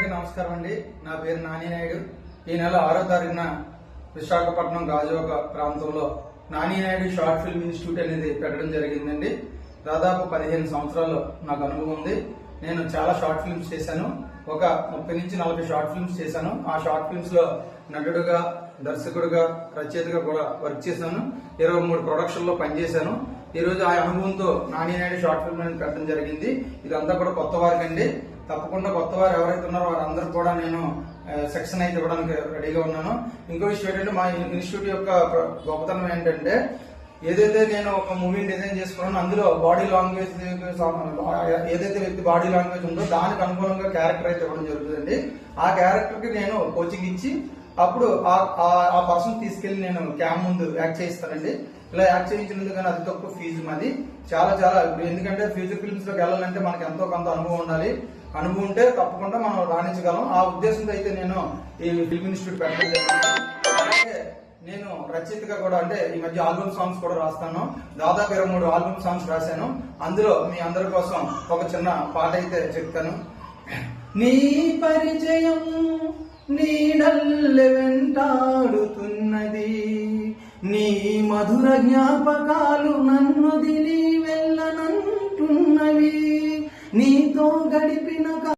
అందరికీ నమస్కారం అండి. నా పేరు నాని నాయుడు. ఈ నెల 6వ తారీఖున విశాఖపట్నం గాజువాక ప్రాంతంలో Nani Naidu short film institute అనేది పెట్టడం జరిగిందండి. దాదాపు 15 సంవత్సరాలు నాకు అనుభవం ఉంది. నేను చాలా షార్ట్ ఫిల్మ్స్ చేశాను. ఒక 30 నుంచి 40 షార్ట్ ఫిల్మ్స్ చేశాను. ఆ షార్ట్ ఫిల్మ్స్ లో నటుడుగా, దర్శకుడుగా, రచయితగా కూడా వర్క్ చేశాను. 23 ప్రొడక్షన్ లో పనిచేశాను. ఈ రోజు ఆ అనుభవంతో నాని నాయుడు షార్ట్ ఫిల్మ్ అనేది పెట్టడం జరిగింది. ఇదంతా కూడా కొత్త వారికి అండి. తప్పకుండా కొత్త వారు ఎవరైతే ఉన్నారో వారందరూ కూడా నేను సెక్షన్ అయితే ఇవ్వడానికి రెడీగా ఉన్నాను. ఇంకో విషయం ఏంటంటే, మా ఇన్స్టిట్యూట్ యొక్క గొప్పతనం ఏంటంటే, ఏదైతే నేను ఒక మూవీని డిజైన్ చేసుకున్నానో అందులో బాడీ లాంగ్వేజ్, ఏదైతే వ్యక్తి బాడీ లాంగ్వేజ్ ఉందో దానికి అనుకూలంగా క్యారెక్టర్ అయితే ఇవ్వడం జరుగుతుందండి. ఆ క్యారెక్టర్ కి నేను కోచింగ్ ఇచ్చి అప్పుడు ఆ పర్సన్ తీసుకెళ్లి నేను క్యామ్ ముందు యాక్ట్ చేయిస్తానండి. ఇలా యాక్ట్ చేయించినందుకు కానీ అతి తక్కువ ఫీజు మాది. చాలా ఎందుకంటే ఫ్యూచర్ ఫిల్మ్స్ లోకి వెళ్ళాలంటే మనకి ఎంతో కొంత అనుభవం ఉండాలి. అనుభవం ఉంటే తప్పకుండా మనం రాణించగలం. ఆ ఉద్దేశంతో అయితే నేను ఈ ఫిల్మ్ ఇన్స్టిట్యూట్ పెట్టడం జరిగింది. అలాగే నేను రచయితగా కూడా, అంటే ఈ మధ్య ఆల్బమ్ సాంగ్స్ కూడా రాస్తాను. దాదాపు 23 ఆల్బమ్ సాంగ్స్ రాశాను. అందులో మీ అందరి కోసం ఒక చిన్న పాట అయితే చెప్తాను. నీ పరిచయం నీడల్లె వెంటాడుతున్నది, నీ మధుర జ్ఞాపకాలు నన్ను దిలి వెళ్ళనంటున్నవి, నీతో గడిపిన